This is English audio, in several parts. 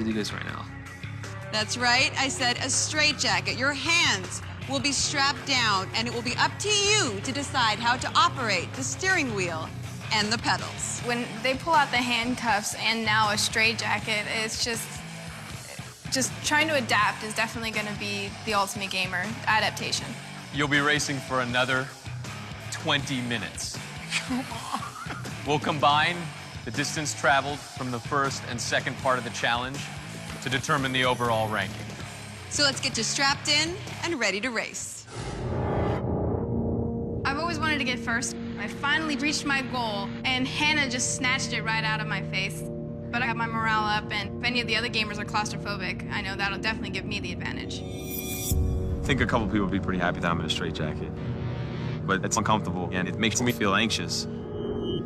to do this right now. That's right, I said a straitjacket. Your hands will be strapped down, and it will be up to you to decide how to operate the steering wheel and the pedals. When they pull out the handcuffs and now a straitjacket, it's just trying to adapt is definitely going to be the ultimate gamer adaptation. You'll be racing for another 20 minutes. We'll combine the distance traveled from the first and second part of the challenge to determine the overall ranking. So let's get you strapped in and ready to race. I've always wanted to get first. I finally reached my goal, and Hannah just snatched it right out of my face. But I got my morale up, and if any of the other gamers are claustrophobic, I know that'll definitely give me the advantage. I think a couple people would be pretty happy that I'm in a straitjacket. But it's uncomfortable, and it makes me feel anxious.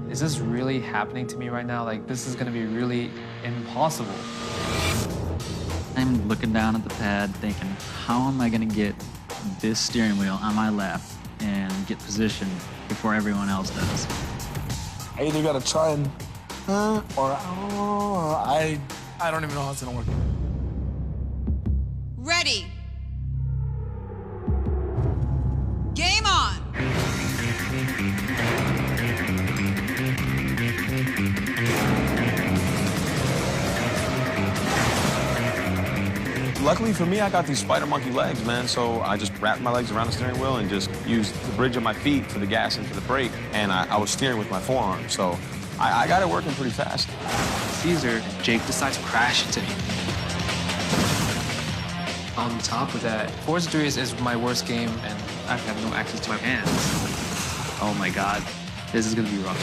Is this really happening to me right now? Like, this is gonna be really impossible. I'm looking down at the pad thinking, how am I gonna get this steering wheel on my lap and get positioned before everyone else does? I either gotta try and, or I don't even know how it's gonna work. Ready. Game on. Luckily for me, I got these spider monkey legs, man, so I just wrapped my legs around the steering wheel and just used the bridge of my feet for the gas and for the brake, and I was steering with my forearm, so I got it working pretty fast. Caesar, Jake decides to crash into me. On top of that, Forza 3 is my worst game, and I have no access to my hands. Oh my God, this is gonna be rough.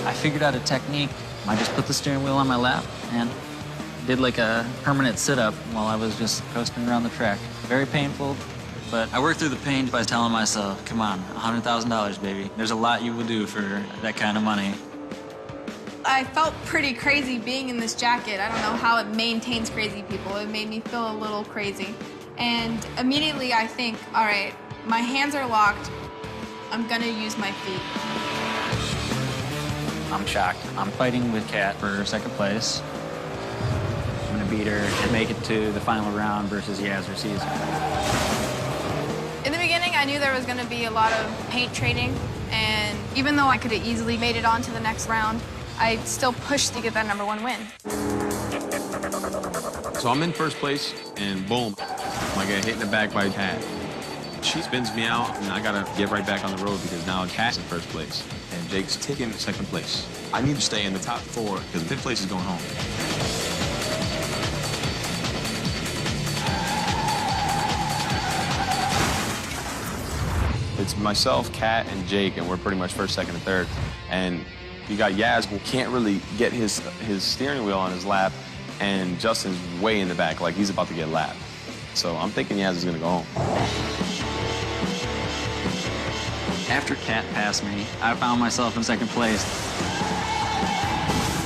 I figured out a technique. I just put the steering wheel on my lap and did like a permanent sit-up while I was just coasting around the track. Very painful, but I worked through the pain by telling myself, come on, $100,000, baby. There's a lot you will do for that kind of money. I felt pretty crazy being in this jacket. I don't know how it maintains crazy people. It made me feel a little crazy. And immediately I think, all right, my hands are locked. I'm gonna use my feet. I'm shocked. I'm fighting with Kat for second place. I'm gonna beat her and make it to the final round versus Yaz or Caesar. In the beginning, I knew there was gonna be a lot of paint trading, and even though I could have easily made it on to the next round, I still pushed to get that #1 win. So I'm in first place, and boom, I get hit in the back by Kat. She spins me out, and I gotta get right back on the road because now Kat's in first place, and Jake's taking second place. I need to stay in the top 4 because fifth place is going home. It's myself, Kat, and Jake, and we're pretty much first, second, and third. And you got Yaz, who can't really get his steering wheel on his lap, and Justin's way in the back, like he's about to get lapped. So I'm thinking Yaz is gonna go home. After Kat passed me, I found myself in second place.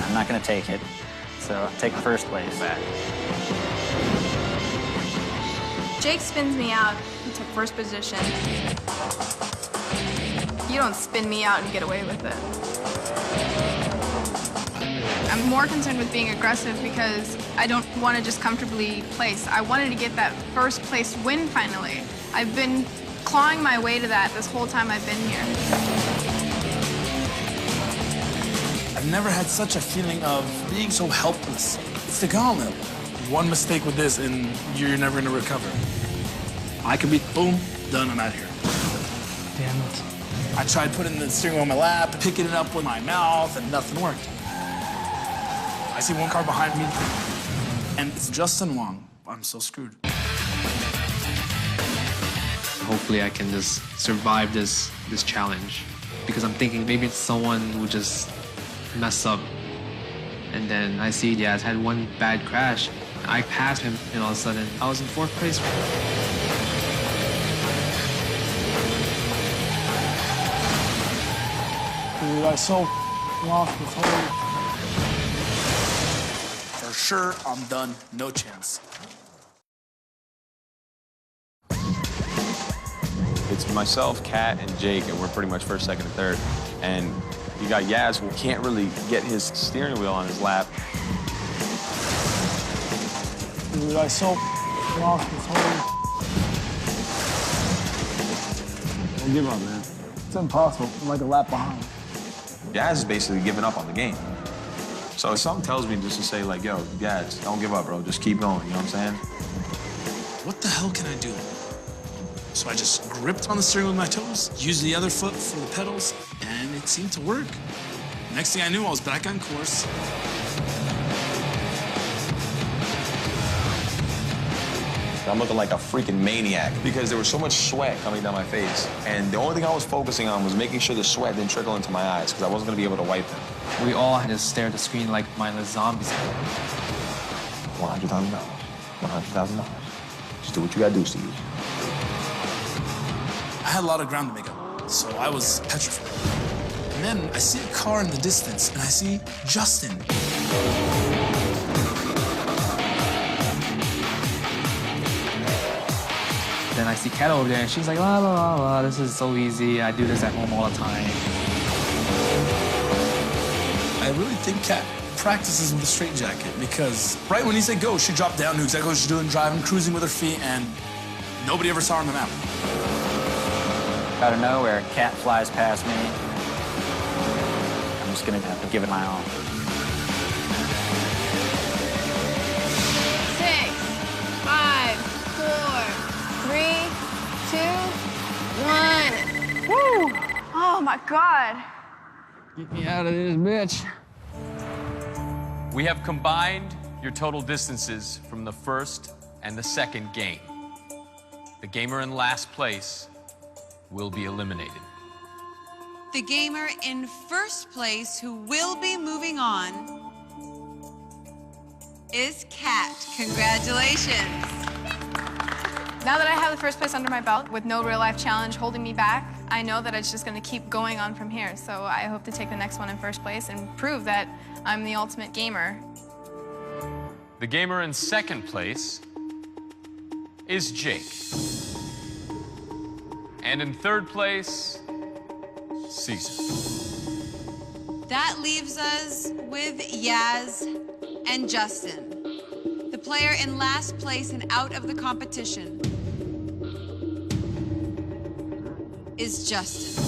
I'm not gonna take it, so take first place back. Jake spins me out and took first position. You don't spin me out and get away with it. I'm more concerned with being aggressive because I don't want to just comfortably place. I wanted to get that first place win finally. I've been clawing my way to that this whole time I've been here. I've never had such a feeling of being so helpless. It's the Gauntlet. One mistake with this and you're never gonna recover. I could be, boom, done, I'm out of here. Damn it. I tried putting the steering wheel on my lap, picking it up with my mouth, and nothing worked. I see one car behind me, and it's Justin Wong. I'm so screwed. Hopefully I can just survive this challenge, because I'm thinking maybe someone will just mess up. And then I see Yaz had one bad crash. I passed him, and all of a sudden I was in fourth place. Dude, I so lost this whole... For sure, I'm done. No chance. It's myself, Kat, and Jake, and we're pretty much first, second, and third. And you got Yaz, who can't really get his steering wheel on his lap. dude. I so lost this whole... Don't give up, man. It's impossible. I'm like a lap behind. Gaz is basically giving up on the game. So something tells me just to say, like, yo, Gaz, don't give up, bro. Just keep going, you know what I'm saying? What the hell can I do? So I just gripped on the steering wheel with my toes, used the other foot for the pedals, and it seemed to work. Next thing I knew, I was back on course. I'm looking like a freaking maniac because there was so much sweat coming down my face. And the only thing I was focusing on was making sure the sweat didn't trickle into my eyes because I wasn't going to be able to wipe them. We all had to stare at the screen like mindless zombies. $100,000. $100,000. Just do what you got to do, Steve. I had a lot of ground to make up, so I was petrified. And then I see a car in the distance, and I see Justin. Then I see Kat over there, and she's like, la, la, la, la, this is so easy. I do this at home all the time. I really think Kat practices with a straitjacket because right when he said go, she dropped down, knew exactly what she's doing, driving, cruising with her feet, and nobody ever saw her on the map. Out of nowhere, Cat flies past me. I'm just gonna have to give it my all. 6, 5, 4, 3, 2, 1. Woo! Oh my God. Get me out of this, bitch. We have combined your total distances from the first and the second game. The gamer in last place will be eliminated. The gamer in first place who will be moving on is Kat. Congratulations. Now that I have the first place under my belt with no real life challenge holding me back, I know that it's just gonna keep going on from here. So I hope to take the next one in first place and prove that I'm the ultimate gamer. The gamer in second place is Jake. And in third place, Caesar. That leaves us with Yaz and Justin. The player in last place and out of the competition is Justin.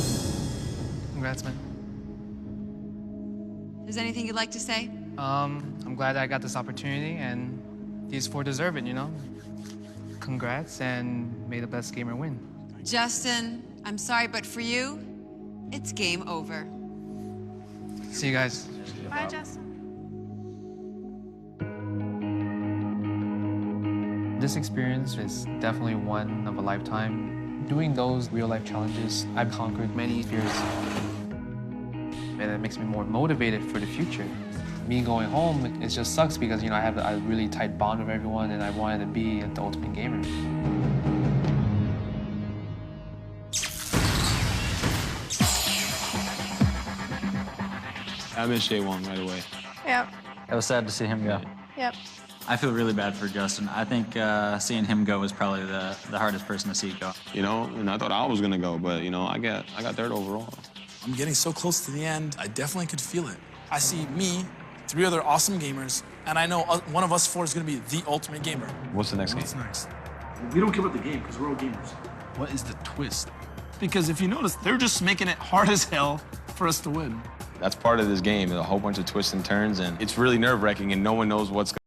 Congrats, man. Is there anything you'd like to say? I'm glad I got this opportunity, and these four deserve it, you know? Congrats, and may the best gamer win. Justin, I'm sorry, but for you, it's game over. See you guys. Bye, Justin. This experience is definitely one of a lifetime. Doing those real-life challenges, I've conquered many fears. And it makes me more motivated for the future. Me going home, it just sucks because, you know, I have a really tight bond with everyone and I wanted to be the ultimate gamer. I miss Jaewon right away. Yep. It was sad to see him go. Yep. I feel really bad for Justin. I think seeing him go was probably the hardest person to see go. You know, and I thought I was gonna go, but you know, I got third overall. I'm getting so close to the end, I definitely could feel it. I see me, 3 other awesome gamers, and I know one of us 4 is gonna be the ultimate gamer. What's the next game? What's next? We don't care about the game because we're all gamers. What is the twist? Because if you notice, they're just making it hard as hell for us to win. That's part of this game, a whole bunch of twists and turns, and it's really nerve-wracking, and no one knows what's